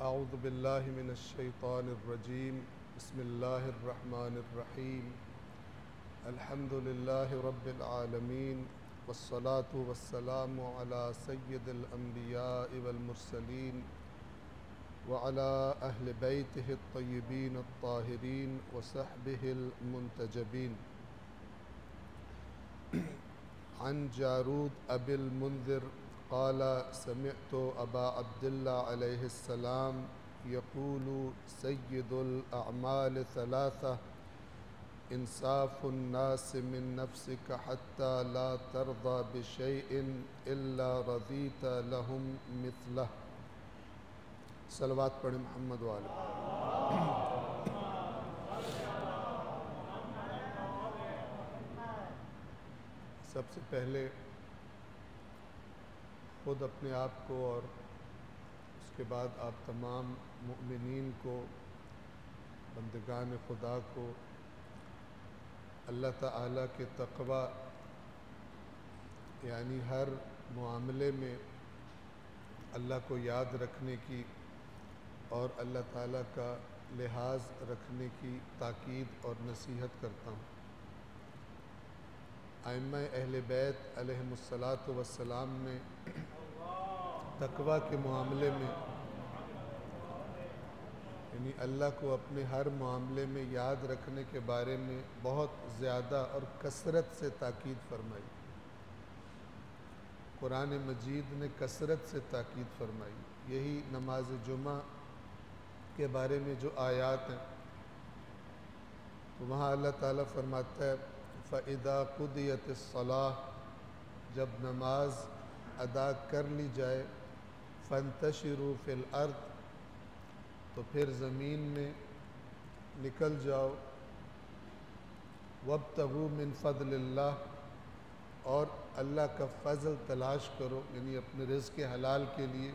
اعوذ باللہ من الشیطان الرجیم بسم اللہ الرحمن الرحیم الحمد للہ رب العالمین والصلاة والسلام علی سید الانبیاء والمرسلین وعلی اہل بیتہ الطیبین الطاہرین وصحبہ المنتجبین عن جارود ابی المنذر قال سمعت ابا عبداللہ علیہ السلام یقول سید الاعمال ثلاثہ انصاف الناس من نفسك حتى لا ترضى بشيء الا رضيت لهم مثله. صلوات پڑھیں محمد وآلہ. سب سے پہلے خود اپنے آپ کو اور اس کے بعد آپ تمام مؤمنین کو، بندگان خدا کو اللہ تعالیٰ کے تقوی یعنی ہر معاملے میں اللہ کو یاد رکھنے کی اور اللہ تعالیٰ کا لحاظ رکھنے کی تاکید اور نصیحت کرتا ہوں. ائمہ اہل بیت علیہم الصلاۃ والسلام نے تقوی کے معاملے میں یعنی اللہ کو اپنے ہر معاملے میں یاد رکھنے کے بارے میں بہت زیادہ اور کثرت سے تاکید فرمائی. قرآن مجید نے کثرت سے تاکید فرمائی. یہی نماز جمعہ کے بارے میں جو آیات ہیں تو وہاں اللہ تعالیٰ فرماتا ہے فَإِذَا قُضِيَتِ الصَّلَاةُ جب نماز ادا کر لی جائے فَانْتَشِرُوا فِي الْأَرْضِ تو پھر زمین میں نکل جاؤ وَابْتَغُوا مِنْ فَضْلِ اللَّهِ اور اللہ کا فضل تلاش کرو یعنی اپنے رزق حلال کے لیے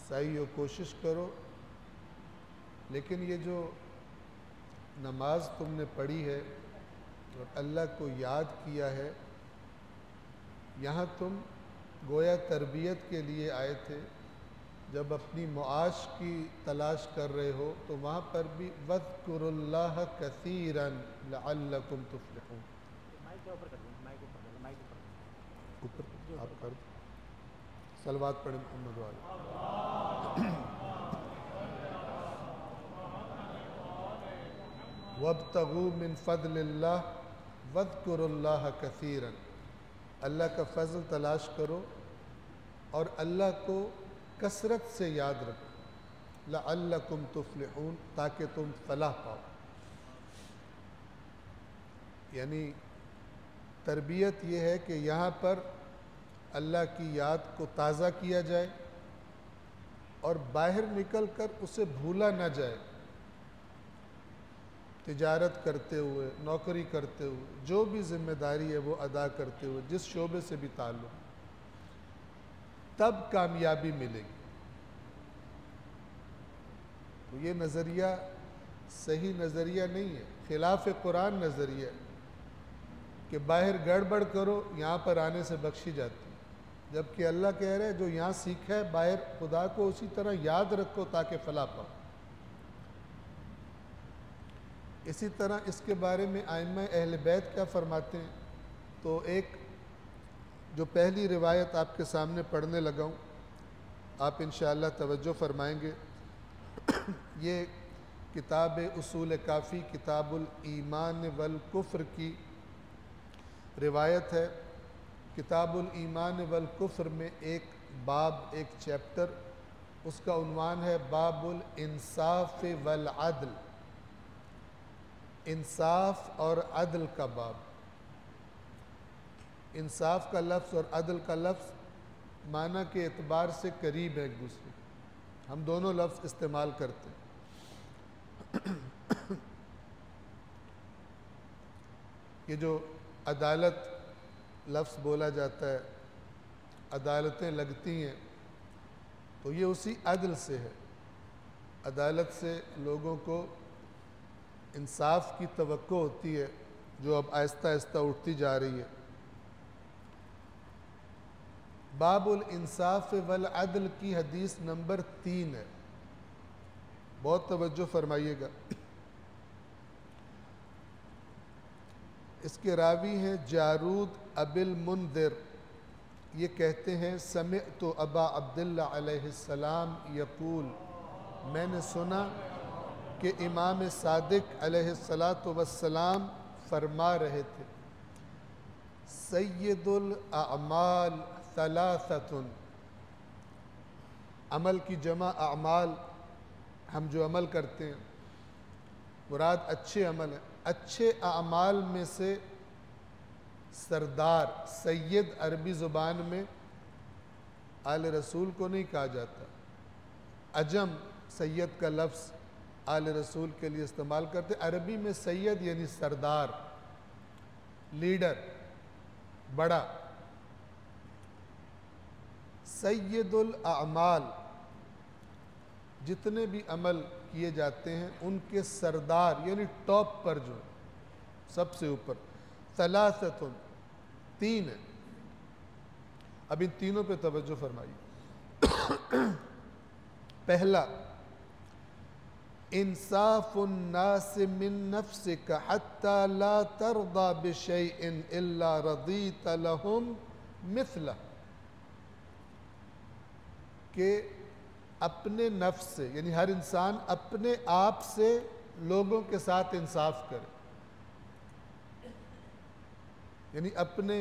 سعی و کوشش کرو. لیکن یہ جو نماز تم نے پڑھی ہے اور اللہ کو یاد کیا ہے یہاں تم گویا تربیت کے لیے آئے تھے. جب اپنی معاش کی تلاش کر رہے ہو تو وہاں پر بھی وَاذْكُرُوا اللَّهَ كَثِيرًا لَعَلَّكُمْ تُفْلِحُونَ. اوپر آپ کر دو. صلوات پڑھیں محمد وآلہ. وَابْتَغُوا مِنْ فَضْلِ اللَّهِ وَاذْكُرُوا اللَّهَ كَثِيرًا اللہ کا فضل تلاش کرو اور اللہ کو کثرت سے یاد رکھو لَعَلَّكُمْ تُفْلِحُونَ تاکہ تم فلاح پاؤ. یعنی تربیت یہ ہے کہ یہاں پر اللہ کی یاد کو تازہ کیا جائے اور باہر نکل کر اسے بھولا نہ جائے. تجارت کرتے ہوئے، نوکری کرتے ہوئے، جو بھی ذمہ داری ہے وہ ادا کرتے ہوئے، جس شعبے سے بھی تعلق تب کامیابی ملے گی. تو یہ نظریہ صحیح نظریہ نہیں ہے، خلاف قرآن نظریہ ہے کہ باہر گڑبڑ کرو یہاں پر آنے سے بخشی جاتی ہے. جبکہ اللہ کہہ رہے جو یہاں سیکھا ہے باہر خدا کو اسی طرح یاد رکھو تاکہ فلاح پاؤ. اسی طرح اس کے بارے میں ائمہ اہل بیت کیا فرماتے ہیں تو ایک جو پہلی روایت آپ کے سامنے پڑھنے لگا ہوں آپ انشاءاللہ توجہ فرمائیں گے. یہ کتاب اصول کافی کتاب الایمان والکفر کی روایت ہے. کتاب الایمان والکفر میں ایک باب ایک چیپٹر اس کا عنوان ہے باب الانصاف والعدل. انصاف اور عدل کا باب. انصاف کا لفظ اور عدل کا لفظ معنی کے اعتبار سے قریب ہے ایک دوسرے. ہم دونوں لفظ استعمال کرتے ہیں. یہ جو عدالت لفظ بولا جاتا ہے، عدالتیں لگتی ہیں تو یہ اسی عدل سے ہے. عدالت سے لوگوں کو انصاف کی توقع ہوتی ہے جو اب آہستہ آہستہ اٹھتی جا رہی ہے. باب الانصاف والعدل کی حدیث نمبر 3 ہے. بہت توجہ فرمائیے گا. اس کے راوی ہیں جارود ابی المنذر. یہ کہتے ہیں سمعت ابا عبداللہ علیہ السلام یقول، میں نے سنا کہ امام صادق علیہ السلام فرما رہے تھے، سید الاعمال ثلاثۃ. عمل کی جمع اعمال، ہم جو عمل کرتے ہیں مراد اچھے عمل ہیں. اچھے اعمال میں سے سردار، سید عربی زبان میں آل رسول کو نہیں کہا جاتا. عجم سید کا لفظ آل رسول کے لیے استعمال کرتے. عربی میں سید یعنی سردار، لیڈر، بڑا. سید الاعمال، جتنے بھی عمل کیے جاتے ہیں ان کے سردار یعنی ٹاپ پر، جو سب سے اوپر. ثلاثۃ، تین ہیں. اب ان تینوں پہ توجہ فرمائیے. پہلا، انصاف الناس من نفسك حتى لا ترضى بشيء الا رضيت لهم مثله. کہ اپنے نفس سے یعنی ہر انسان اپنے آپ سے لوگوں کے ساتھ انصاف کرے. یعنی اپنے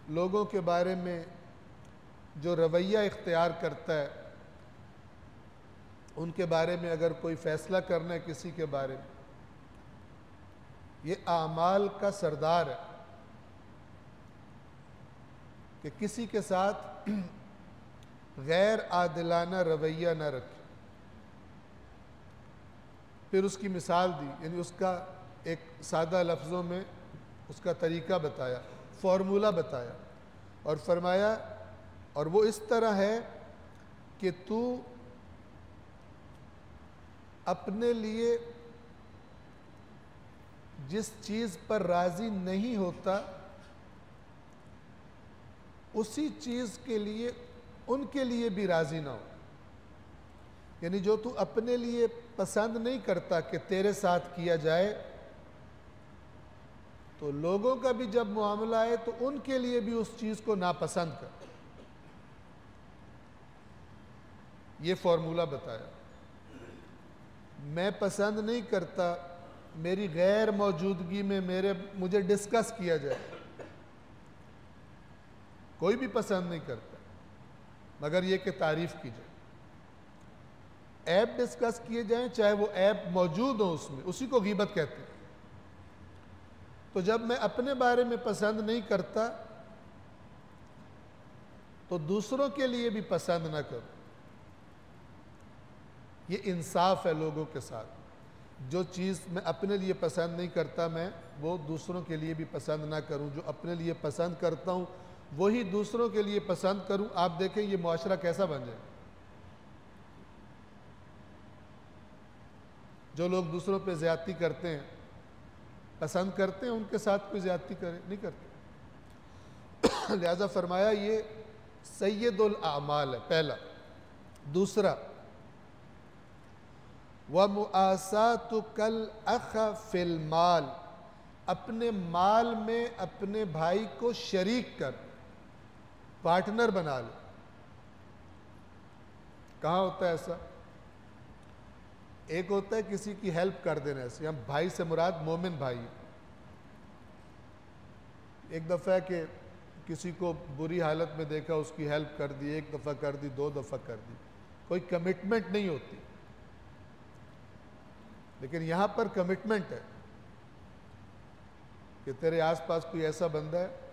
لوگوں کے بارے میں جو رویہ اختیار کرتا ہے، ان کے بارے میں اگر کوئی فیصلہ کرنا ہے کسی کے بارے میں، یہ اعمال کا سردار ہے کہ کسی کے ساتھ غیر عادلانہ رویہ نہ رکھے. پھر اس کی مثال دی، یعنی اس کا ایک سادہ لفظوں میں اس کا طریقہ بتایا، فارمولہ بتایا، اور فرمایا اور وہ اس طرح ہے کہ تو اپنے لیے جس چیز پر راضی نہیں ہوتا اسی چیز کے لیے ان کے لیے بھی راضی نہ ہو. یعنی جو تو اپنے لیے پسند نہیں کرتا کہ تیرے ساتھ کیا جائے، تو لوگوں کا بھی جب معاملہ آئے تو ان کے لیے بھی اس چیز کو ناپسند کر. یہ فارمولہ بتایا. میں پسند نہیں کرتا میری غیر موجودگی میں مجھے ڈسکس کیا جائے. کوئی بھی پسند نہیں کرتا مگر یہ کہ تعریف کی جائے. عیب ڈسکس کیے جائیں چاہے وہ عیب موجود ہو اس میں، اسی کو غیبت کہتے ہیں. تو جب میں اپنے بارے میں پسند نہیں کرتا تو دوسروں کے لیے بھی پسند نہ کروں. یہ انصاف ہے لوگوں کے ساتھ. جو چیز میں اپنے لیے پسند نہیں کرتا میں وہ دوسروں کے لیے بھی پسند نہ کروں. جو اپنے لیے پسند کرتا ہوں وہی دوسروں کے لیے پسند کروں. آپ دیکھیں یہ معاشرہ کیسا بن جائے. جو لوگ دوسروں پہ زیادتی کرتے ہیں، پسند کرتے ہیں ان کے ساتھ کوئی زیادتی کرے، نہیں کرتے. لہذا فرمایا یہ سید الاعمال ہے پہلا. دوسرا، وَمُآسَاتُكَ الْأَخَ فِي الْمَالِ، اپنے مال میں اپنے بھائی کو شریک کر، پارٹنر بنا لے. کہاں ہوتا ہے ایسا؟ ایک ہوتا ہے کسی کی ہیلپ کر دینا. ایسے ہم بھائی سے مراد مومن بھائی. ایک دفعہ کہ کسی کو بری حالت میں دیکھا اس کی ہیلپ کر دی، ایک دفعہ کر دی، دو دفعہ کر دی، کوئی کمٹمنٹ نہیں ہوتی. لیکن یہاں پر کمٹمنٹ ہے کہ تیرے آس پاس کوئی ایسا بندہ ہے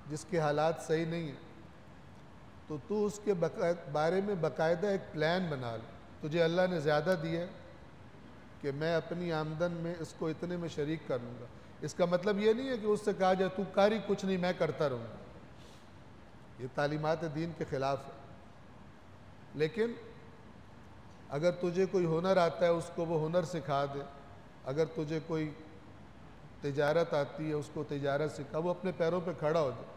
جس کے حالات صحیح نہیں ہیں، تو اس کے بارے میں باقاعدہ ایک پلان بنا لے. تجھے اللہ نے زیادہ دیا کہ میں اپنی آمدن میں اس کو اتنے میں شریک کر لوں گا. اس کا مطلب یہ نہیں ہے کہ اس سے کہا جائے تو کاری کچھ نہیں میں کرتا رہوں گا. یہ تعلیمات دین کے خلاف ہے. لیکن اگر تجھے کوئی ہنر آتا ہے اس کو وہ ہنر سکھا دے. اگر تجھے کوئی تجارت آتی ہے اس کو تجارت سکھا، وہ اپنے پیروں پہ کھڑا ہو جائے.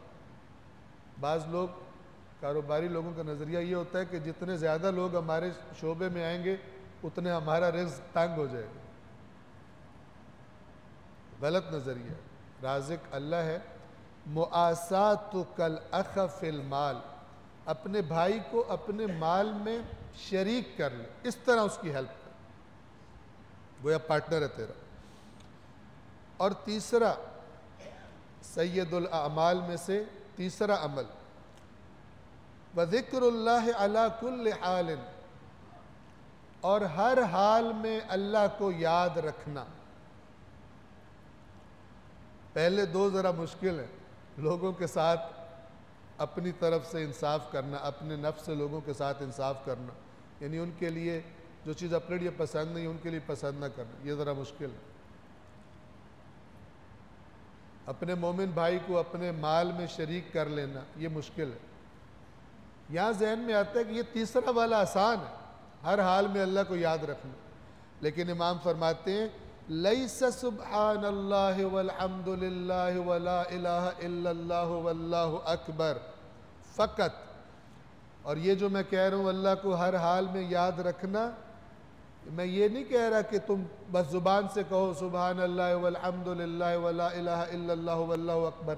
بعض لوگ کاروباری لوگوں کا نظریہ یہ ہوتا ہے کہ جتنے زیادہ لوگ ہمارے شعبے میں آئیں گے اتنے ہمارا رزق تنگ ہو جائے گا. غلط نظریہ. رازق اللہ ہے. مُؤَاسَاتُكَ الْأَخَ فِي الْمَالِ، اپنے بھائی کو اپنے مال میں شریک کر لے، اس طرح اس کی ہیلپ کر، گویا پارٹنر ہے تیرا. اور تیسرا سید الاعمال میں سے تیسرا عمل وَذِكْرُ اللَّهِ عَلَى كُلِّ حَالٍ، اور ہر حال میں اللہ کو یاد رکھنا. پہلے دو ذرا مشکل ہیں، لوگوں کے ساتھ اپنی طرف سے انصاف کرنا، اپنے نفس سے لوگوں کے ساتھ انصاف کرنا، یعنی ان کے لیے جو چیز اپنے لیے پسند نہیں ان کے لیے پسند نہ کرنا، یہ ذرا مشکل ہے. اپنے مومن بھائی کو اپنے مال میں شریک کر لینا یہ مشکل ہے. یہاں ذہن میں آتا ہے کہ یہ تیسرا والا آسان ہے، ہر حال میں اللہ کو یاد رکھنا. لیکن امام فرماتے ہیں لیس سبحان اللہ والحمد للہ ولا الہ الا اللہ واللہ اکبر فقط. اور یہ جو میں کہہ رہا ہوں اللہ کو ہر حال میں یاد رکھنا، میں یہ نہیں کہہ رہا کہ تم بس زبان سے کہو سبحان اللہ والحمد للہ ولا الہ الا اللہ واللہ اکبر،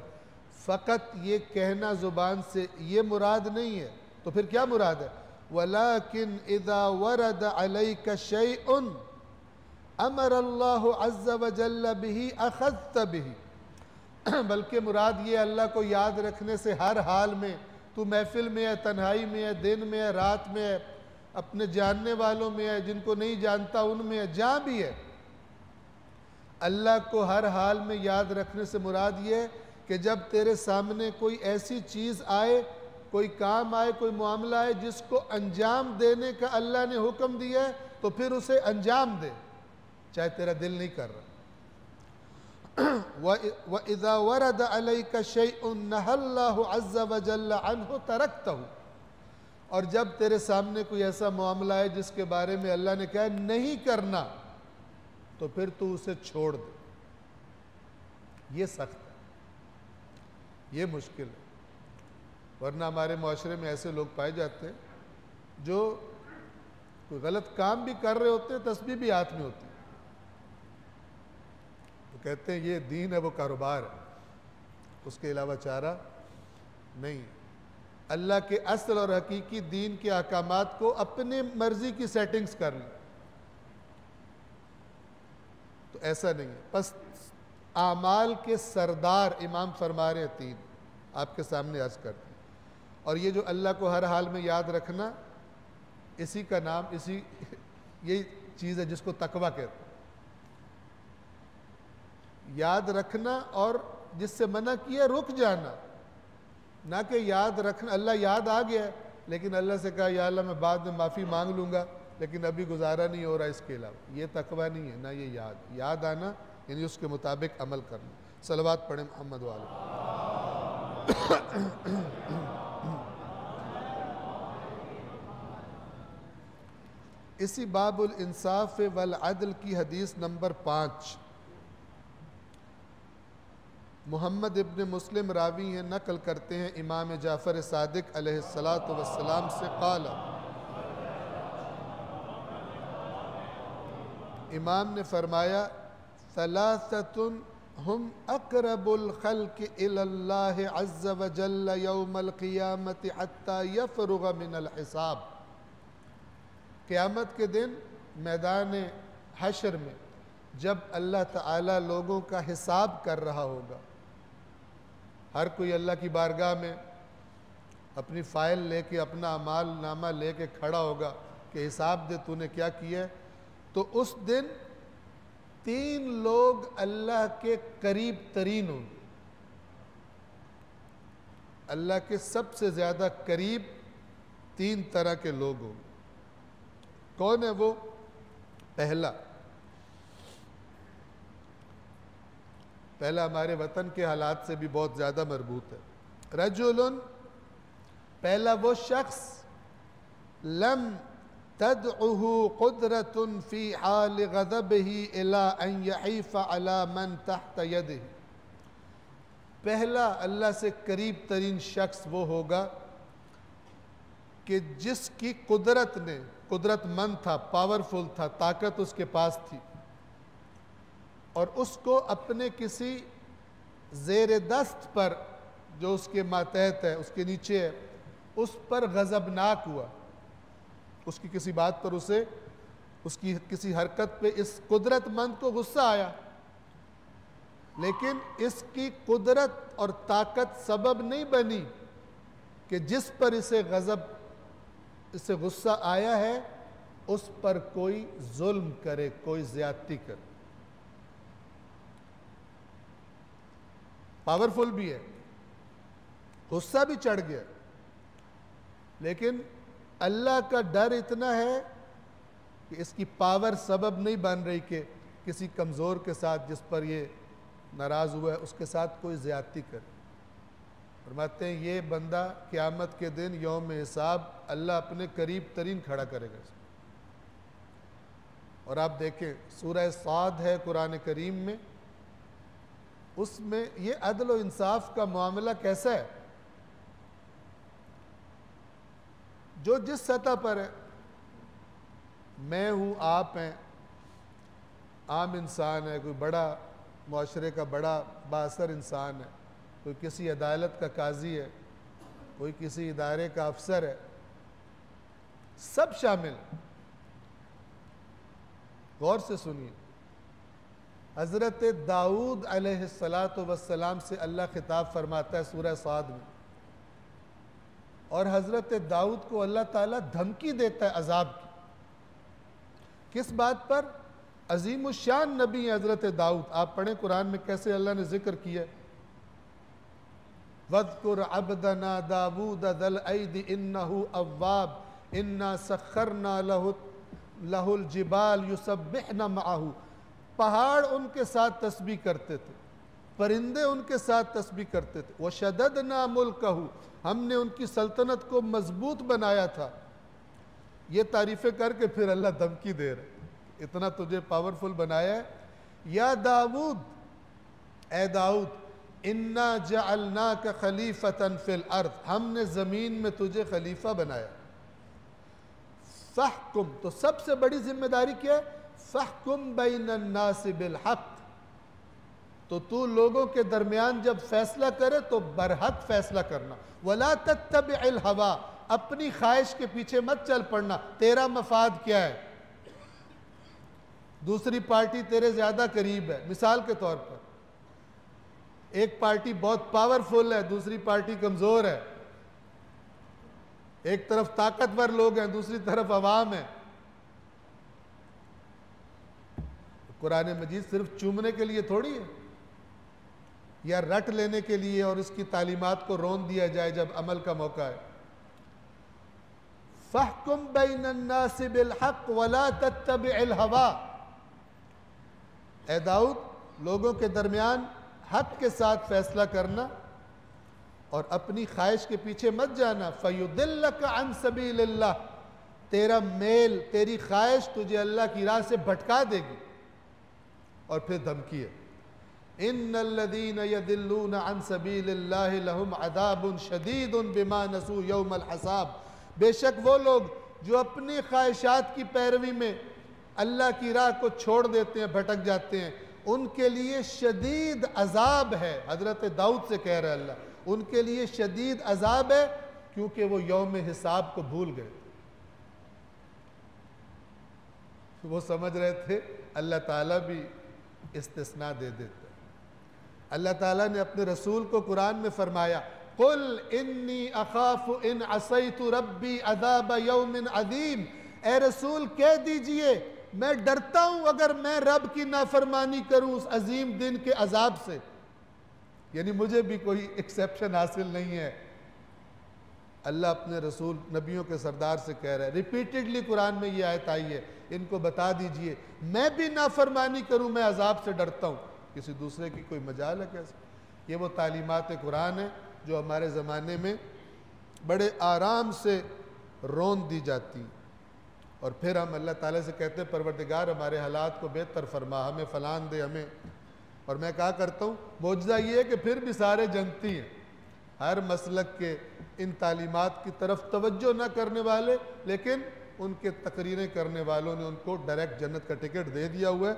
فقط یہ کہنا زبان سے یہ مراد نہیں ہے. تو پھر کیا مراد ہے؟ وَلَكِنْ إِذَا وَرَدَ عَلَيْكَ شَيْءٌ أَمَرَ اللَّهُ عَزَّ وَجَلَّ بِهِ أَخَذْتَ بِهِ. بلکہ مراد یہ اللہ کو یاد رکھنے سے ہر حال میں، تو محفل میں ہے، تنہائی میں ہے، دن میں ہے، رات میں ہے، اپنے جاننے والوں میں ہے، جن کو نہیں جانتا ان میں ہے، جہاں بھی ہے، اللہ کو ہر حال میں یاد رکھنے سے مراد یہ ہے کہ جب تیرے سامنے کوئی ایسی چیز آئے، کوئی کام آئے، کوئی معاملہ آئے جس کو انجام دینے کا اللہ نے حکم دیا ہے تو پھر اسے انجام دے، چاہے تیرا دل نہیں کر رہا. وَإِذَا وَرَدَ عَلَيْكَ شَيْءٌ نَهَى اللَّهُ عَزَّ وَجَلَّ عَنْهُ تَرَكْتَهُ. اور جب تیرے سامنے کوئی ایسا معاملہ ہے جس کے بارے میں اللہ نے کہا نہیں کرنا تو پھر تو اسے چھوڑ دے. یہ سخت ہے، یہ مشکل ہے. ورنہ ہمارے معاشرے میں ایسے لوگ پائے جاتے ہیں جو کوئی غلط کام بھی کر رہے ہوتے ہیں، تسبیح بھی ہاتھ میں ہوتی ہے، تو کہتے ہیں یہ دین ہے، وہ کاروبار ہے، اس کے علاوہ چارہ نہیں. اللہ کے اصل اور حقیقی دین کے احکامات کو اپنے مرضی کی سیٹنگز کر لیں تو ایسا نہیں ہے. پس اعمال کے سردار امام فرما رہے ہیں تین، آپ کے سامنے عرض کرتے ہیں. اور یہ جو اللہ کو ہر حال میں یاد رکھنا، اسی کا نام یہی چیز ہے جس کو تقویٰ کہتے ہیں. یاد رکھنا اور جس سے منع کیا رک جانا، نہ کہ یاد رکھنا اللہ یاد آ گیا ہے لیکن اللہ سے کہا یا اللہ میں بعد میں معافی مانگ لوں گا لیکن ابھی گزارا نہیں ہو رہا اس کے علاوہ، یہ تقویٰ نہیں ہے. نہ یہ یاد آنا یعنی اس کے مطابق عمل کرنا. صلوات پڑھیں محمد وآلہ. اسی باب الانصاف والعدل کی حدیث نمبر 5 محمد ابن مسلم راوی ہیں، نقل کرتے ہیں امام جعفر صادق علیہ السلام سے قال، امام نے فرمایا ثلاثۃ ہم اقرب الخلق الی اللہ عز وجل یوم القیامت حتی یفرغ من الحساب. قیامت کے دن میدان حشر میں جب اللہ تعالیٰ لوگوں کا حساب کر رہا ہوگا، ہر کوئی اللہ کی بارگاہ میں اپنی فائل لے کے اپنا اعمال نامہ لے کے کھڑا ہوگا کہ حساب دے تو نے کیا کیا ہے، تو اس دن 3 لوگ اللہ کے قریب ترین ہوں گے، اللہ کے سب سے زیادہ قریب 3 طرح کے لوگ ہوں گے. کون ہے وہ؟ پہلا ہمارے وطن کے حالات سے بھی بہت زیادہ مربوط ہے. رجل، پہلا وہ شخص لم تدعه قدرة في حال غضبه إلى أن يحيف على من تحت يده. پہلا اللہ سے قریب ترین شخص وہ ہوگا کہ جس کی قدرت مند تھا، پاورفل تھا، طاقت اس کے پاس تھی، اور اس کو اپنے کسی زیر دست پر جو اس کے ماتحت ہے، اس کے نیچے ہے، اس پر غضبناک ہوا، اس کی کسی بات پر اس کی کسی حرکت پہ اس قدرت مند کو غصہ آیا، لیکن اس کی قدرت اور طاقت سبب نہیں بنی کہ جس پر اسے غصہ آیا ہے اس پر کوئی ظلم کرے، کوئی زیادتی کرے۔ پاورفل بھی ہے، غصہ بھی چڑھ گیا، لیکن اللہ کا ڈر اتنا ہے کہ اس کی پاور سبب نہیں بن رہی کہ کسی کمزور کے ساتھ جس پر یہ ناراض ہوا ہے اس کے ساتھ کوئی زیادتی کرے۔ فرماتے ہیں یہ بندہ قیامت کے دن یوم حساب اللہ اپنے قریب ترین کھڑا کرے گا۔ اور آپ دیکھیں سورہ صاد ہے قرآن کریم میں، اس میں یہ عدل و انصاف کا معاملہ کیسا ہے؟ جو جس سطح پر ہے، میں ہوں، آپ ہیں، عام انسان ہے، کوئی بڑا معاشرے کا بڑا بااثر انسان ہے، کوئی کسی عدالت کا قاضی ہے، کوئی کسی ادارے کا افسر ہے، سب شامل۔ غور سے سنیے، حضرت داؤد علیہ السلام سے اللہ خطاب فرماتا ہے سورہ صاد میں، اور حضرت داؤد کو اللہ تعالیٰ دھمکی دیتا ہے عذاب کی۔ کس بات پر؟ عظیم الشان نبی ہیں حضرت داؤد، آپ پڑھیں قرآن میں کیسے اللہ نے ذکر کیا، وَاذْكُرْ عَبْدَنَا دَاوُودَ ذَا الْأَيْدِ إِنَّهُ أَوَّابٌ إِنَّا سَخَّرْنَا لَهُ الْجِبَالَ يُسَبِّحْنَ مَعَهُ، پہاڑ ان کے ساتھ تسبیح کرتے تھے، پرندے ان کے ساتھ تسبیح کرتے تھے، وَشَدَدْنَا مُلْكَهُ، ہم نے ان کی سلطنت کو مضبوط بنایا تھا۔ یہ تعریفیں کر کے پھر اللہ دھمکی دے رہے، اتنا تجھے پاورفل بنایا ہے، یا داؤد، اے داؤد، اِنَّا جَعَلْنَاكَ خَلِيفَةً فِي الْأَرْضِ، ہم نے زمین میں تجھے خلیفہ بنایا۔ فَحْكُمْ، تو سب سے بڑی ذمہ داری کیا ہے؟ فَحْكُمْ بَيْنَ النَّاسِ بِالْحَقِّ، تو لوگوں کے درمیان جب فیصلہ کرے تو برحق فیصلہ کرنا۔ وَلَا تَتَّبِعِ الْهَوَىٰ، اپنی خواہش کے پیچھے مت چل پڑنا، تیرا مفاد کیا ہے، دوسری پارٹی تیرے زیادہ قریب ہے۔ مثال کے طور پر ایک پارٹی بہت پاورفل ہے، دوسری پارٹی کمزور ہے، ایک طرف طاقتور لوگ ہیں، دوسری طرف عوام ہے۔ قرآن مجید صرف چومنے کے لیے تھوڑی ہے، یا رٹ لینے کے لیے اور اس کی تعلیمات کو رون دیا جائے جب عمل کا موقع ہے۔ فَحْكُمْ بَيْنَ النَّاسِ بِالْحَقِّ وَلَا تَتَّبِعِ الْهَوَىٰ، اے داؤد لوگوں کے درمیان حق کے ساتھ فیصلہ کرنا اور اپنی خواہش کے پیچھے مت جانا۔ فَيُضِلَّكَ عَن سَبِيلِ اللَّهِ، تیرا میل، تیری خواہش تجھے اللہ کی راہ سے بھٹکا دے گی۔ اور پھر دھمکی ہے، إِنَّ الَّذِينَ يَضِلُّونَ عَن سَبِيلِ اللَّهِ لَهُمْ عَذَابٌ شَدِيدٌ بِمَا نَسُوا يَوْمَ الْحِسَابِ، بے شک وہ لوگ جو اپنی خواہشات کی پیروی میں اللہ کی راہ کو چھوڑ دیتے ہیں، بھٹک جاتے ہیں، ان کے لیے شدید عذاب ہے۔ حضرت داؤد سے کہہ رہا ہے اللہ، ان کے لیے شدید عذاب ہے کیونکہ وہ یوم حساب کو بھول گئے، وہ سمجھ رہے تھے۔ اللہ تعالیٰ بھی استثناء دے دیتا ہے۔ اللہ تعالیٰ نے اپنے رسول کو قرآن میں فرمایا، قُلْ إِنِّي أَخَافُ إِنْ عَصَيْتُ رَبِّي عَذَابَ يَوْمٍ عَظِيمٍ، اے رسول کہہ دیجئے میں ڈرتا ہوں اگر میں رب کی نافرمانی کروں اس عظیم دن کے عذاب سے، یعنی مجھے بھی کوئی ایکسیپشن حاصل نہیں ہے۔ اللہ اپنے رسول نبیوں کے سردار سے کہہ رہا ہے، ریپیٹڈلی قرآن میں یہ آیت آئی ہے، ان کو بتا دیجئے میں بھی نافرمانی کروں میں عذاب سے ڈرتا ہوں، کسی دوسرے کی کوئی مجال ہے کیسے؟ یہ وہ تعلیمات قرآن ہیں جو ہمارے زمانے میں بڑے آرام سے رون دی جاتی ہیں، اور پھر ہم اللہ تعالیٰ سے کہتے ہیں پروردگار ہمارے حالات کو بہتر فرما، ہمیں فلان دے ہمیں، اور میں کہا کرتا ہوں معجزہ یہ ہے کہ پھر بھی سارے جنتی ہیں، ہر مسلک کے ان تعلیمات کی طرف توجہ نہ کرنے والے، لیکن ان کے تقریریں کرنے والوں نے ان کو ڈائریکٹ جنت کا ٹکٹ دے دیا ہوا ہے،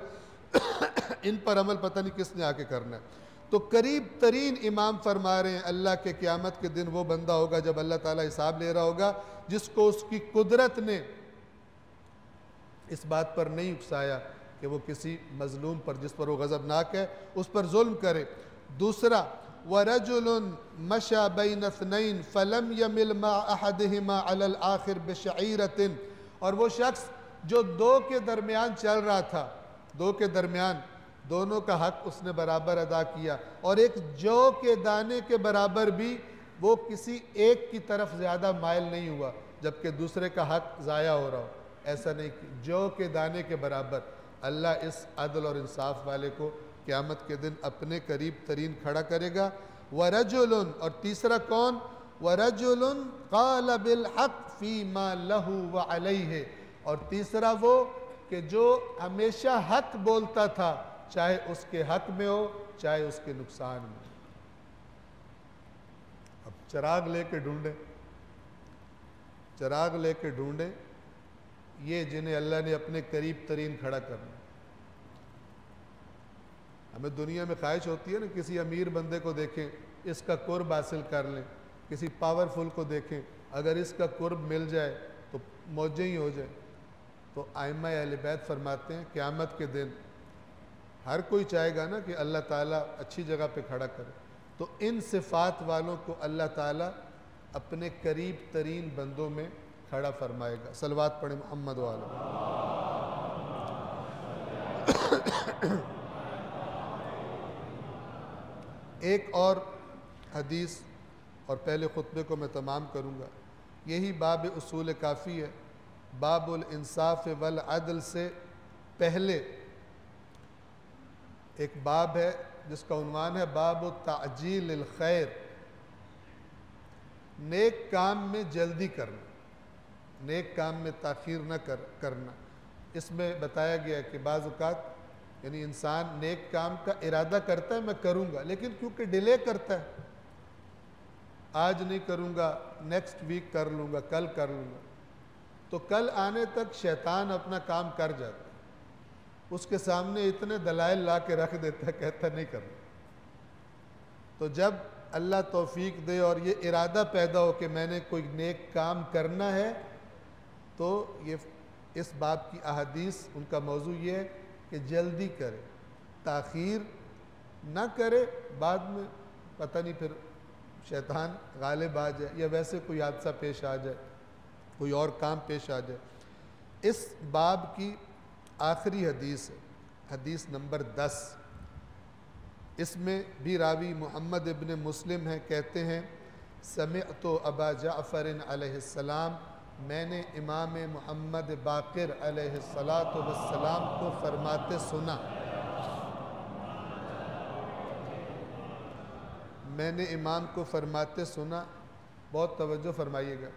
ان پر عمل پتہ نہیں کس نے آ کے کرنا ہے۔ تو قریب ترین امام فرما رہے ہیں اللہ کے قیامت کے دن وہ بندہ ہوگا جب اللہ تعالیٰ حساب لے رہا ہوگا جس کو اس کی قدرت نے اس بات پر نہیں اکسایا کہ وہ کسی مظلوم پر جس پر وہ غضبناک ہے اس پر ظلم کرے۔ دوسرا وَرَجُلٌ مَشَى بَيْنَ اثْنَيْن فَلَمْ يَمِلْ مَعَ أَحَدِهِمَا عَلَى الْآخِرِ بِشَعِيرَةٍ، اور وہ شخص جو دو کے درمیان چل رہا تھا، دو کے درمیان دونوں کا حق اس نے برابر ادا کیا، اور ایک جو کے دانے کے برابر بھی وہ کسی ایک کی طرف زیادہ مائل نہیں ہوا جبکہ دوسرے کا حق ضائع ہو رہا ہو، ایسا نہیں، جو کے دانے کے برابر۔ اللہ اس عدل اور انصاف والے کو قیامت کے دن اپنے قریب ترین کھڑا کرے گا۔ وَرَجُلٌ، اور تیسرا کون؟ وَرَجُلٌ قَالَ بِالْحَقِّ فِي مَا لَهُ وَعَلَيْهِ، اور تیسرا وہ کہ جو ہمیشہ حق بولتا تھا چاہے اس کے حق میں ہو چاہے اس کے نقصان میں۔ اب چراغ لے کے ڈھونڈیں، چراغ لے کے ڈھونڈیں یہ جنہیں اللہ نے اپنے قریب ترین کھڑا کرنا۔ ہمیں دنیا میں خواہش ہوتی ہے نا کسی امیر بندے کو دیکھیں اس کا قرب حاصل کر لیں، کسی پاورفل کو دیکھیں اگر اس کا قرب مل جائے تو موجیں ہی ہو جائیں۔ تو ائمہ اہل بیت فرماتے ہیں قیامت کے دن ہر کوئی چاہے گا نا کہ اللہ تعالیٰ اچھی جگہ پہ کھڑا کرے، تو ان صفات والوں کو اللہ تعالیٰ اپنے قریب ترین بندوں میں کھڑا فرمائے گا۔ صلوات پڑھیں محمد وعلیہ۔ ایک اور حدیث اور پہلے خطبے کو میں تمام کروں گا، یہی باب اصول کافی ہے۔ باب الانصاف والعدل سے پہلے ایک باب ہے جس کا عنوان ہے باب تعجیل الخیر، نیک کام میں جلدی کرنا، نیک کام میں تاخیر نہ کرنا۔ اس میں بتایا گیا ہے کہ بعض اوقات یعنی انسان نیک کام کا ارادہ کرتا ہے میں کروں گا، لیکن کیونکہ ڈیلے کرتا ہے، آج نہیں کروں گا، نیکسٹ ویک کر لوں گا، کل کر لوں گا، تو کل آنے تک شیطان اپنا کام کر جاتا ہے، اس کے سامنے اتنے دلائل لا کے رکھ دیتا ہے، کہتا نہیں کرنا۔ تو جب اللہ توفیق دے اور یہ ارادہ پیدا ہو کہ میں نے کوئی نیک کام کرنا ہے، تو یہ اس باب کی احادیث ان کا موضوع یہ ہے کہ جلدی کرے، تاخیر نہ کرے، بعد میں پتہ نہیں پھر شیطان غالب آ جائے یا ویسے کوئی حادثہ پیش آ جائے، کوئی اور کام پیش آ جائے۔ اس باب کی آخری حدیث ہے، حدیث نمبر 10، اس میں بھی راوی محمد ابن مسلم ہیں، کہتے ہیں سمعت ابا جعفر علیہ السلام، میں نے امام محمد باقر علیہ السلام کو فرماتے سنا، میں نے امام کو فرماتے سنا۔ بہت توجہ فرمائیے گا،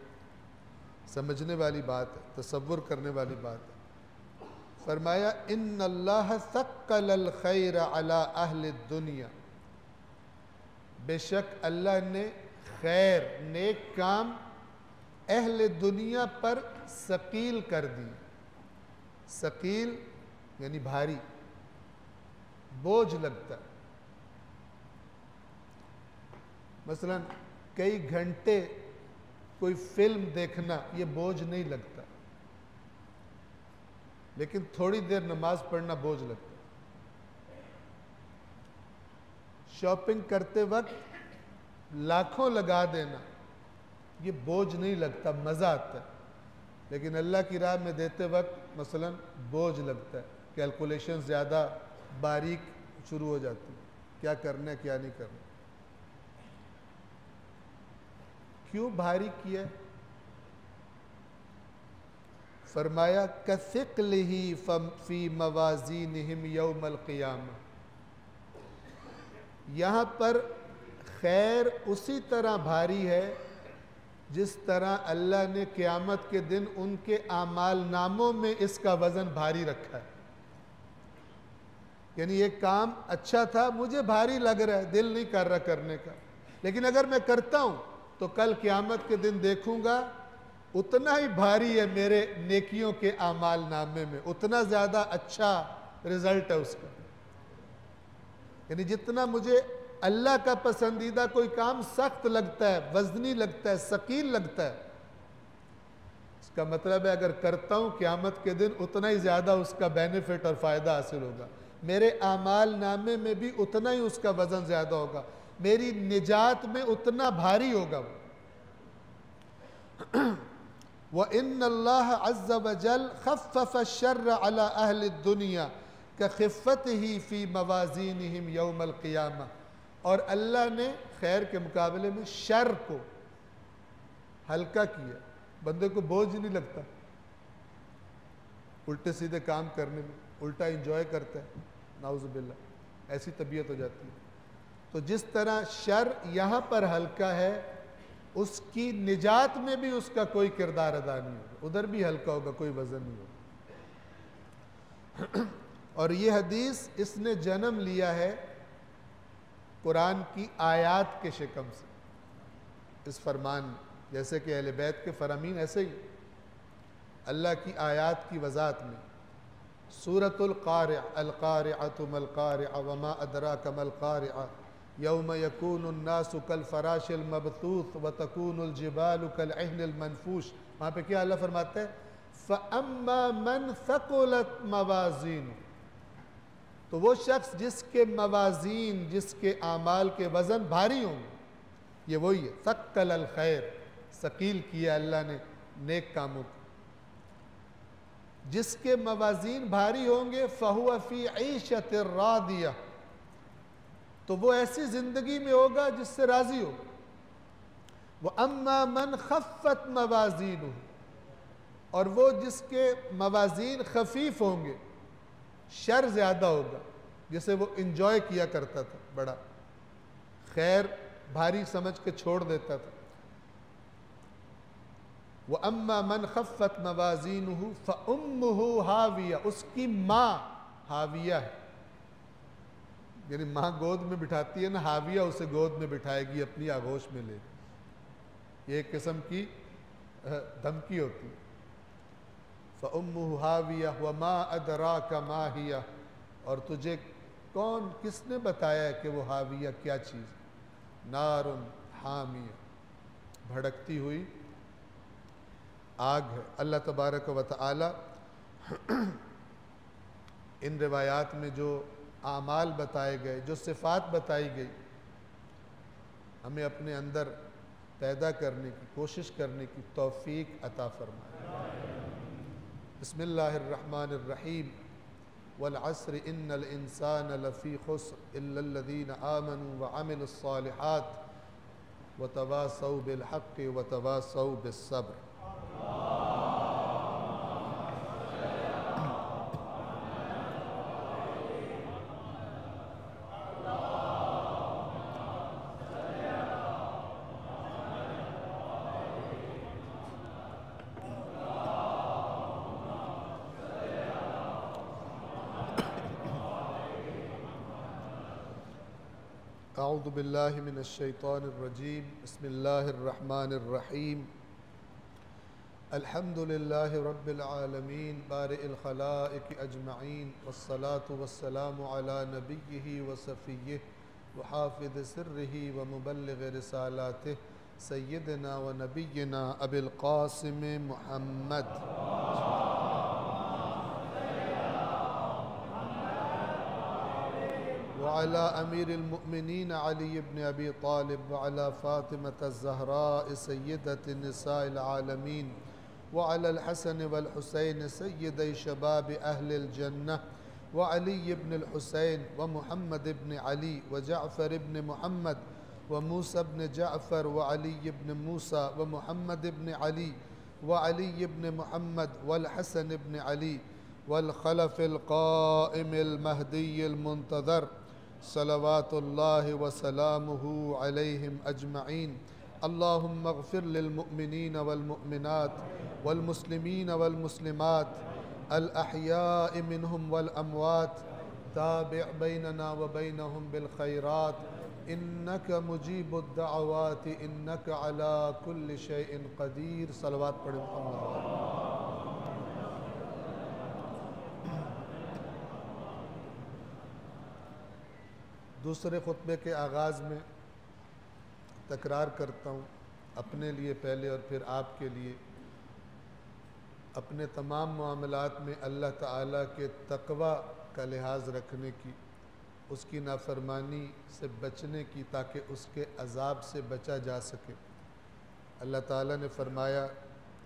سمجھنے والی بات ہے، تصور کرنے والی بات ہے۔ فرمایا ان اللہ ثقل الخیر علی اہل الدنیا، بے شک اللہ نے خیر نیک کام اہل دنیا پر ثقیل کر دی۔ ثقیل یعنی بھاری، بوجھ لگتا ہے۔ مثلا کئی گھنٹے کوئی فلم دیکھنا یہ بوجھ نہیں لگتا، لیکن تھوڑی دیر نماز پڑھنا بوجھ لگتا ہے۔ شاپنگ کرتے وقت لاکھوں لگا دینا یہ بوجھ نہیں لگتا، مزہ آتا ہے، لیکن اللہ کی راہ میں دیتے وقت مثلا بوجھ لگتا ہے، کیلکولیشن زیادہ باریک شروع ہو جاتی ہے، کیا کرنا ہے کیا نہیں کرنا۔ کیوں بھاری کیا ہے؟ فرمایا کَثِقْلِهِ فِي مَوَازِينِهِمْ يَوْمَ الْقِيَامَةِ، یہاں پر خیر اسی طرح بھاری ہے جس طرح اللہ نے قیامت کے دن ان کے اعمال ناموں میں اس کا وزن بھاری رکھا ہے۔ یعنی یہ کام اچھا تھا، مجھے بھاری لگ رہا ہے، دل نہیں کر رہا کرنے کا، لیکن اگر میں کرتا ہوں تو کل قیامت کے دن دیکھوں گا اتنا ہی بھاری ہے میرے نیکیوں کے اعمال نامے میں، اتنا زیادہ اچھا رزلٹ ہے اس کا. یعنی جتنا مجھے اللہ کا پسندیدہ کوئی کام سخت لگتا ہے، وزنی لگتا ہے، ثقیل لگتا ہے، اس کا مطلب ہے اگر کرتا ہوں قیامت کے دن اتنا ہی زیادہ اس کا بینیفٹ اور فائدہ حاصل ہوگا. میرے اعمال نامے میں بھی اتنا ہی اس کا وزن زیادہ ہوگا، میری نجات میں اتنا بھاری ہوگا وہ. وَإِنَّ اللَّهَ عَزَّ وَجَلَّ خَفَّفَ الشَّرَّ عَلَى أَهْلِ الدُّنْيَا كَخِفَّتِهِ فِي مَوَازِينِهِمْ يَوْمَ الْقِيَامَةِ. اور اللہ نے خیر کے مقابلے میں شر کو ہلکا کیا، بندے کو بوجھ نہیں لگتا الٹے سیدھے کام کرنے میں، الٹا انجوائے کرتا ہے. نعوذ باللہ، ایسی طبیعت ہو جاتی ہے. تو جس طرح شر یہاں پر ہلکا ہے، اس کی نجات میں بھی اس کا کوئی کردار ادا نہیں ہوگا، ادھر بھی ہلکا ہوگا، کوئی وزن نہیں ہوگا. اور یہ حدیث اس نے جنم لیا ہے قرآن کی آیات کے شکم سے، اس فرمان میں، جیسے کہ اہل بیت کے فرامین ایسے ہی اللہ کی آیات کی وضاحت میں. سورۃ القارعہ، القارعۃ ما القارعہ وما ادراک ما القارعہ یوم یکون الناس کالفراش المبثوث وتکون الجبال کالعہن المنفوش. وہاں پہ کیا اللہ فرماتا ہے؟ فَأَمَّا مَنْ ثَقُلَتْ مَوَازِينُ. تو وہ شخص جس کے موازین، جس کے اعمال کے وزن بھاری ہوں گے، یہ وہی ہے ثقل الخیر، ثقیل کیا اللہ نے نیک کاموں کو. جس کے موازین بھاری ہوں گے فَهُوَ فِي عِيشَةٍ رَاضِيَةٍ، تو وہ ایسی زندگی میں ہوگا جس سے راضی ہو. وَأَمَّا مَنْ خَفَّتْ مَوَازِينُهُ، اور وہ جس کے موازین خفیف ہوں گے، شر زیادہ ہوگا، جسے وہ انجوائے کیا کرتا تھا، بڑا خیر بھاری سمجھ کے چھوڑ دیتا تھا. وَأَمَّا مَنْ خَفَّتْ مَوَازِينُهُ فَأُمُّهُ ہاویہ، اس کی ماں ہاویہ ہے. یعنی ماں گود میں بٹھاتی ہے نا، ہاویہ اسے گود میں بٹھائے گی، اپنی آغوش میں لے. یہ ایک قسم کی دھمکی ہوتی ہے. فَأُمُّهُ ہاویہ وَمَا أَدْرَاكَ مَا هِیَ، اور تجھے کس نے بتایا کہ وہ ہاویہ کیا چیز؟ نار حامیہ، بھڑکتی ہوئی آگ ہے. اللہ تبارک و تعالی ان روایات میں جو اعمال بتائے گئے، جو صفات بتائی گئی، ہمیں اپنے اندر پیدا کرنے کی کوشش کرنے کی توفیق عطا فرمائے. بسم اللہ الرحمن الرحیم. والعصر ان الانسان لفی خسر الا الذین آمنوا وعملوا الصالحات وتواصوا بالحق وتواصوا بالصبر. اعوذ باللہ من الشیطان الرجیم. بسم اللہ الرحمن الرحیم. الحمد للہ رب العالمین بارئ الخلائق اجمعین، والصلاة والسلام علی نبیہ وصفیہ وحافظ سرہ ومبلغ رسالاتہ سیدنا و نبینا ابی القاسم محمد. وعلى أمير المؤمنين علي بن أبي طالب وعلى فاطمة الزهراء سيدة النساء العالمين وعلى الحسن والحسين سيدي شباب أهل الجنة وعلي بن الحسين ومحمد بن علي وجعفر بن محمد وموسى بن جعفر وعلي بن موسى ومحمد بن علي وعلي بن محمد والحسن بن علي والخلف القائم المهدي المنتظر صلوات اللہ وسلامہ علیہم اجمعین. اللہم اغفر للمؤمنین والمؤمنات والمسلمین والمسلمات الاحیاء منہم والاموات. تابع بیننا وبینہم بالخیرات إنك مجيب الدعوات إنك على كل شيء قدير. صلوات پڑھیں محمد. دوسرے خطبے کے آغاز میں تکرار کرتا ہوں اپنے لیے پہلے اور پھر آپ کے لیے، اپنے تمام معاملات میں اللہ تعالیٰ کے تقوی کا لحاظ رکھنے کی، اس کی نافرمانی سے بچنے کی تاکہ اس کے عذاب سے بچا جا سکے. اللہ تعالیٰ نے فرمایا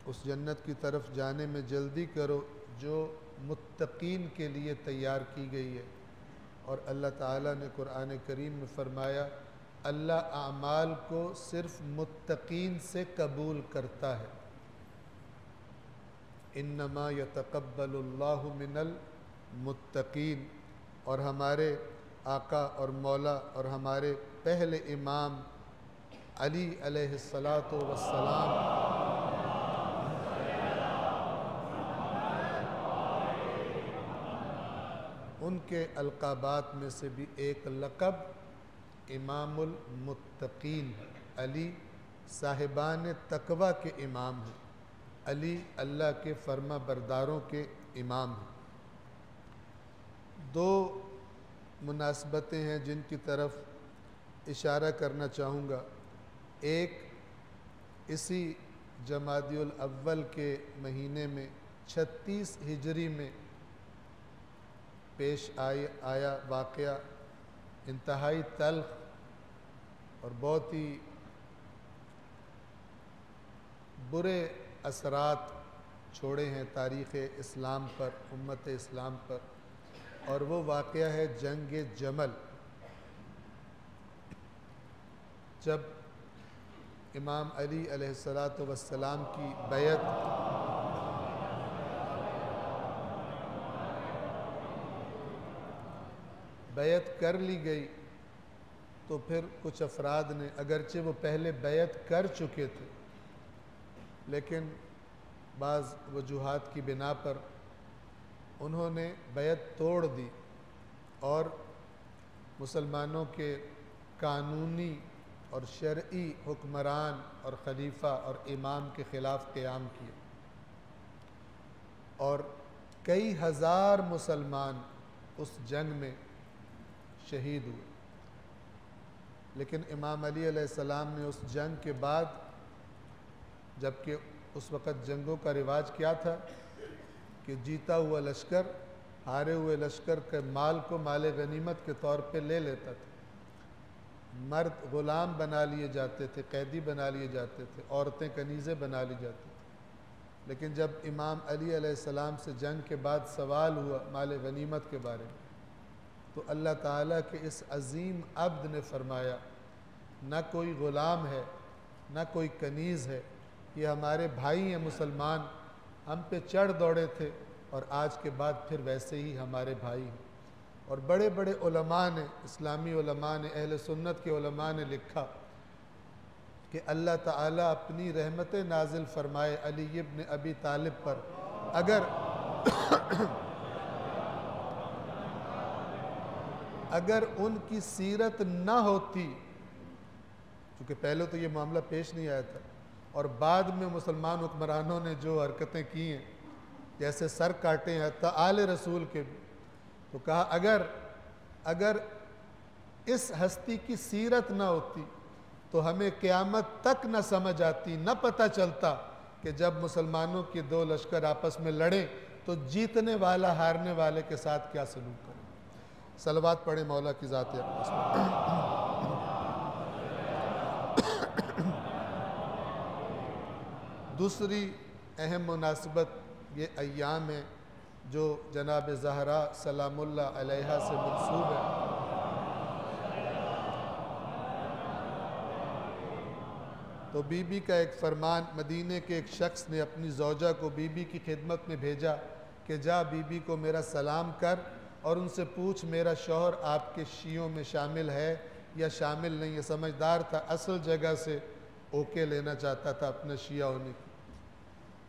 اس جنت کی طرف جانے میں جلدی کرو جو متقین کے لیے تیار کی گئی ہے. اور اللہ تعالیٰ نے قرآن کریم میں فرمایا اللہ اعمال کو صرف متقین سے قبول کرتا ہے. انما یتقبل اللہ من المتقین. اور ہمارے آقا اور مولا اور ہمارے پہلے امام علی علیہ الصلاۃ والسلام ان کے القابات میں سے بھی ایک لقب امام المتقین. علی صاحبان تقوی کے امام ہیں. علی اللہ کے فرما برداروں کے امام ہیں. دو مناسبتیں ہیں جن کی طرف اشارہ کرنا چاہوں گا. ایک اسی جمادی الاول کے مہینے میں 36 ہجری میں پیش آیا واقعہ انتہائی تلخ اور بہت ہی برے اثرات چھوڑے ہیں تاریخ اسلام پر، امت اسلام پر، اور وہ واقعہ ہے جنگ جمل. جب امام علی علیہ السلام کی بیعت کر لی گئی تو پھر کچھ افراد نے، اگرچہ وہ پہلے بیعت کر چکے تھے لیکن بعض وجوہات کی بنا پر انہوں نے بیعت توڑ دی اور مسلمانوں کے قانونی اور شرعی حکمران اور خلیفہ اور امام کے خلاف قیام کیا اور کئی ہزار مسلمان اس جنگ میں شہید ہوئے. لیکن امام علی علیہ السلام نے اس جنگ کے بعد، جبکہ اس وقت جنگوں کا رواج کیا تھا کہ جیتا ہوا لشکر ہارے ہوئے لشکر کے مال کو مال غنیمت کے طور پہ لے لیتا تھا. مرد غلام بنا لیے جاتے تھے، قیدی بنا لیے جاتے تھے، عورتیں کنیزیں بنا لی جاتی تھیں. لیکن جب امام علی علیہ السلام سے جنگ کے بعد سوال ہوا مال غنیمت کے بارے میں تو اللہ تعالیٰ کے اس عظیم عبد نے فرمایا نہ کوئی غلام ہے نہ کوئی کنیز ہے، یہ ہمارے بھائی ہیں مسلمان، ہم پہ چڑھ دوڑے تھے اور آج کے بعد پھر ویسے ہی ہمارے بھائی ہیں. اور بڑے بڑے علماء نے، اسلامی علماء نے، اہل سنت کے علماء نے لکھا کہ اللہ تعالیٰ اپنی رحمتیں نازل فرمائے علی ابن ابی طالب پر اگر ان کی سیرت نہ ہوتی، چونکہ پہلے تو یہ معاملہ پیش نہیں آیا تھا اور بعد میں مسلمان حکمرانوں نے جو حرکتیں کی ہیں جیسے سر کاٹے ہیں حتیٰ آل رسول کے بھی، تو کہا اگر اس ہستی کی سیرت نہ ہوتی تو ہمیں قیامت تک نہ سمجھ آتی، نہ پتہ چلتا کہ جب مسلمانوں کے دو لشکر آپس میں لڑیں تو جیتنے والا ہارنے والے کے ساتھ کیا سلوک کرے. صلوات پڑھیں مولا کی ذات اقدس پر. دوسری اہم مناسبت یہ ایام ہے جو جناب زہرا سلام اللہ علیہا سے منسوب ہے. تو بی بی کا ایک فرمان، مدینے کے ایک شخص نے اپنی زوجہ کو بی بی کی خدمت میں بھیجا کہ جا بی بی کو میرا سلام کر اور ان سے پوچھ میرا شوہر آپ کے شیعوں میں شامل ہے یا شامل نہیں ہے. سمجھدار تھا، اصل جگہ سے اوکے لینا چاہتا تھا اپنے شیعہ ہونے کی.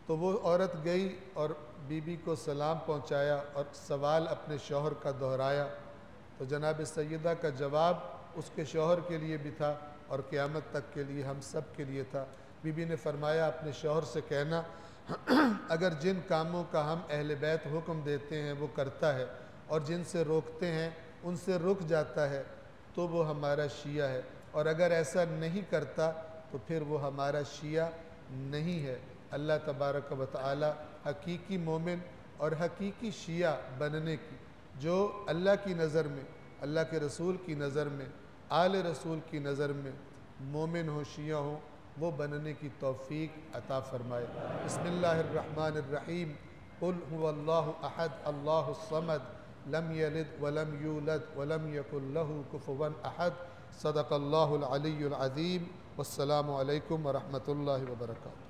تو وہ عورت گئی اور بی بی کو سلام پہنچایا اور سوال اپنے شوہر کا دہرایا. تو جناب سیدہ کا جواب اس کے شوہر کے لیے بھی تھا اور قیامت تک کے لیے ہم سب کے لیے تھا۔ بی بی نے فرمایا اپنے شوہر سے کہنا اگر جن کاموں کا ہم اہل بیت حکم دیتے ہیں وہ کرتا ہے اور جن سے روکتے ہیں ان سے رک جاتا ہے تو وہ ہمارا شیعہ ہے، اور اگر ایسا نہیں کرتا تو پھر وہ ہمارا شیعہ نہیں ہے۔ اللہ تبارک و تعالی حقیقی مومن اور حقیقی شیعہ بننے کی، جو اللہ کی نظر میں، اللہ کے رسول کی نظر میں، آل رسول کی نظر میں مومن ہو، شیعہ ہو، وہ بننے کی توفیق عطا فرمائے۔ بسم اللہ الرحمن الرحیم۔ قل هو اللہ احد اللہ الصمد لم یلد ولم یولد ولم یکن له کفوا احد۔ صدق اللہ العلی العظیم۔ والسلام علیکم ورحمۃ اللہ وبرکاتہ۔